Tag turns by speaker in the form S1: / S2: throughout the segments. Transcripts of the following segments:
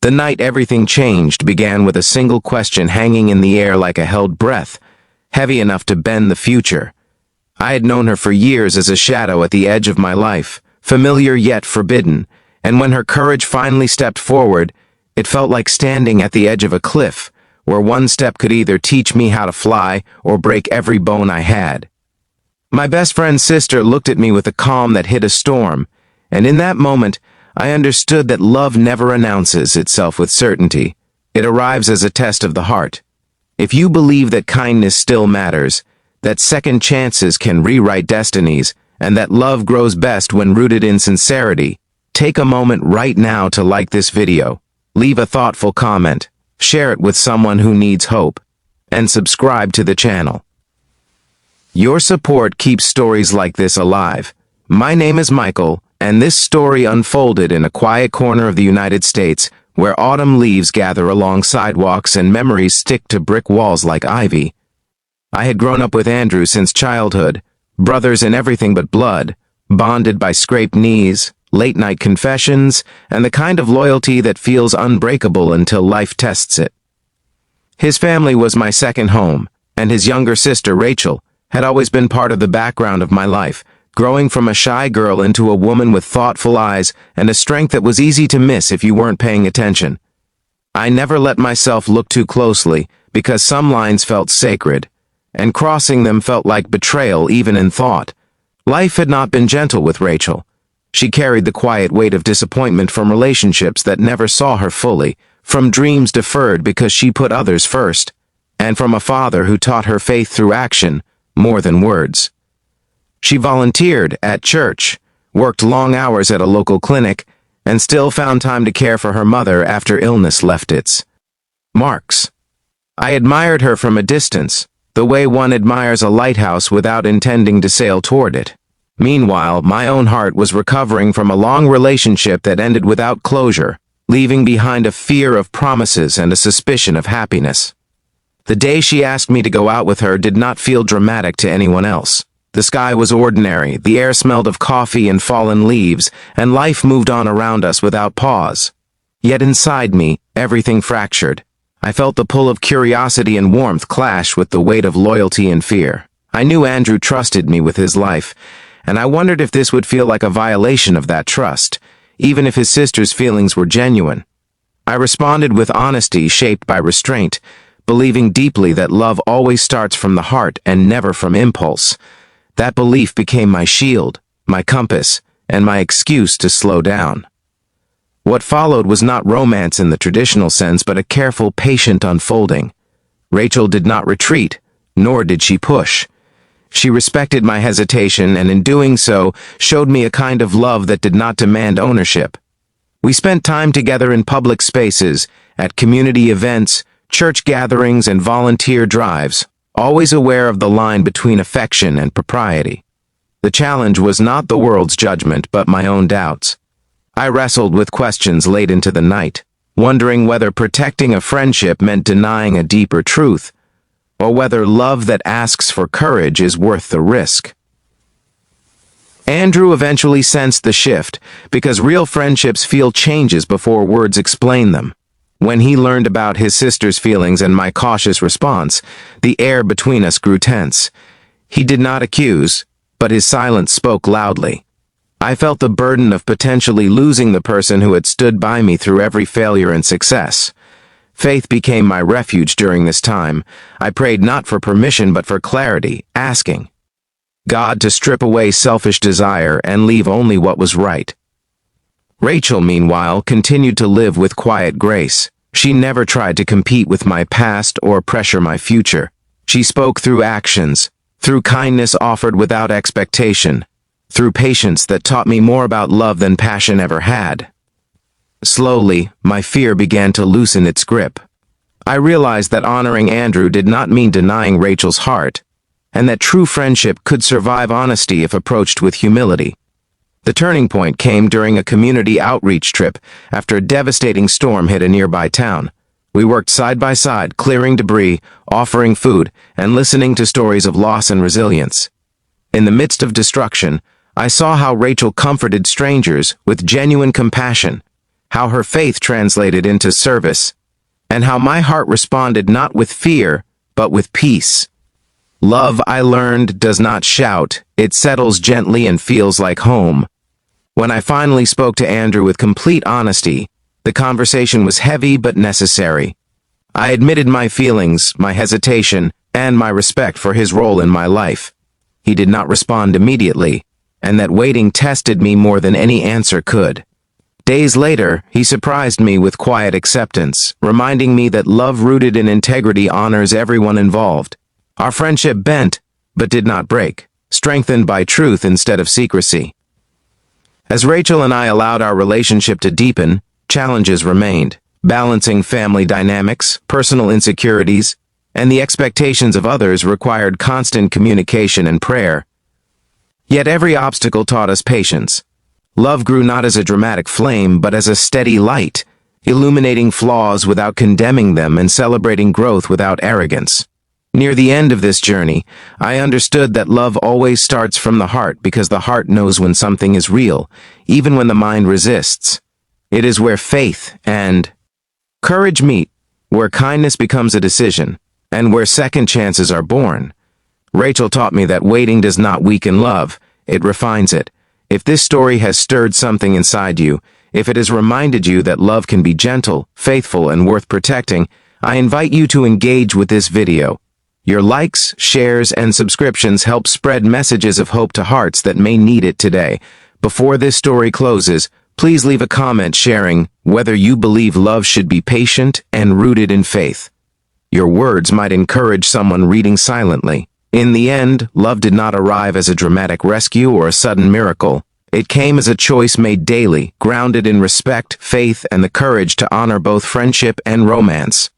S1: The night everything changed began with a single question hanging in the air like a held breath, heavy enough to bend the future. I had known her for years as a shadow at the edge of my life, familiar yet forbidden, and when her courage finally stepped forward, it felt like standing at the edge of a cliff, where one step could either teach me how to fly or break every bone I had. My best friend's sister looked at me with a calm that hid a storm, and in that moment, I understood that love never announces itself with certainty. It arrives as a test of the heart. If you believe that kindness still matters, that second chances can rewrite destinies, and that love grows best when rooted in sincerity, take a moment right now to like this video, leave a thoughtful comment, share it with someone who needs hope, and subscribe to the channel. Your support keeps stories like this alive. My name is Michael, and this story unfolded in a quiet corner of the United States where autumn leaves gather along sidewalks and memories stick to brick walls like ivy. I had grown up with Andrew since childhood, brothers in everything but blood, bonded by scraped knees, late-night confessions, and the kind of loyalty that feels unbreakable until life tests it. His family was my second home, and his younger sister, Rachel, had always been part of the background of my life, growing from a shy girl into a woman with thoughtful eyes and a strength that was easy to miss if you weren't paying attention. I never let myself look too closely because some lines felt sacred, and crossing them felt like betrayal even in thought. Life had not been gentle with Rachel. She carried the quiet weight of disappointment from relationships that never saw her fully, from dreams deferred because she put others first, and from a father who taught her faith through action more than words. She volunteered at church, worked long hours at a local clinic, and still found time to care for her mother after illness left its marks. I admired her from a distance, the way one admires a lighthouse without intending to sail toward it. Meanwhile, my own heart was recovering from a long relationship that ended without closure, leaving behind a fear of promises and a suspicion of happiness. The day she asked me to go out with her did not feel dramatic to anyone else. The sky was ordinary, the air smelled of coffee and fallen leaves, and life moved on around us without pause. Yet inside me, everything fractured. I felt the pull of curiosity and warmth clash with the weight of loyalty and fear. I knew Andrew trusted me with his life, and I wondered if this would feel like a violation of that trust, even if his sister's feelings were genuine. I responded with honesty shaped by restraint, believing deeply that love always starts from the heart and never from impulse. That belief became my shield, my compass, and my excuse to slow down. What followed was not romance in the traditional sense, but a careful, patient unfolding. Rachel did not retreat, nor did she push. She respected my hesitation, and in doing so, showed me a kind of love that did not demand ownership. We spent time together in public spaces, at community events, church gatherings, and volunteer drives, always aware of the line between affection and propriety. The challenge was not the world's judgment, but my own doubts. I wrestled with questions late into the night, wondering whether protecting a friendship meant denying a deeper truth, or whether love that asks for courage is worth the risk. Andrew eventually sensed the shift, because real friendships feel changes before words explain them. When he learned about his sister's feelings and my cautious response, the air between us grew tense. He did not accuse, but his silence spoke loudly. I felt the burden of potentially losing the person who had stood by me through every failure and success. Faith became my refuge during this time. I prayed not for permission but for clarity, asking God to strip away selfish desire and leave only what was right. Rachel, meanwhile, continued to live with quiet grace. She never tried to compete with my past or pressure my future. She spoke through actions, through kindness offered without expectation, through patience that taught me more about love than passion ever had. Slowly, my fear began to loosen its grip. I realized that honoring Andrew did not mean denying Rachel's heart, and that true friendship could survive honesty if approached with humility. The turning point came during a community outreach trip after a devastating storm hit a nearby town. We worked side by side, clearing debris, offering food, and listening to stories of loss and resilience. In the midst of destruction, I saw how Rachel comforted strangers with genuine compassion. how her faith translated into service, and how my heart responded not with fear, but with peace. Love, I learned, does not shout. It settles gently and feels like home. When I finally spoke to Andrew with complete honesty, the conversation was heavy but necessary. I admitted my feelings, my hesitation, and my respect for his role in my life. He did not respond immediately, and that waiting tested me more than any answer could. Days later, he surprised me with quiet acceptance, reminding me that love rooted in integrity honors everyone involved. Our friendship bent, but did not break, strengthened by truth instead of secrecy. As Rachel and I allowed our relationship to deepen, challenges remained, balancing family dynamics, personal insecurities, and the expectations of others required constant communication and prayer. Yet every obstacle taught us patience. Love grew not as a dramatic flame, but as a steady light, illuminating flaws without condemning them and celebrating growth without arrogance. Near the end of this journey, I understood that love always starts from the heart because the heart knows when something is real, even when the mind resists. It is where faith and courage meet, where kindness becomes a decision, and where second chances are born. Rachel taught me that waiting does not weaken love, it refines it. If this story has stirred something inside you, if it has reminded you that love can be gentle, faithful, and worth protecting, I invite you to engage with this video. Your likes, shares, and subscriptions help spread messages of hope to hearts that may need it today. Before this story closes, please leave a comment sharing whether you believe love should be patient and rooted in faith. Your words might encourage someone reading silently. In the end, love did not arrive as a dramatic rescue or a sudden miracle. It came as a choice made daily, grounded in respect, faith, and the courage to honor both friendship and romance.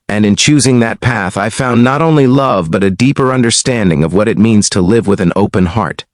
S1: And in choosing that path, I found not only love but a deeper understanding of what it means to live with an open heart.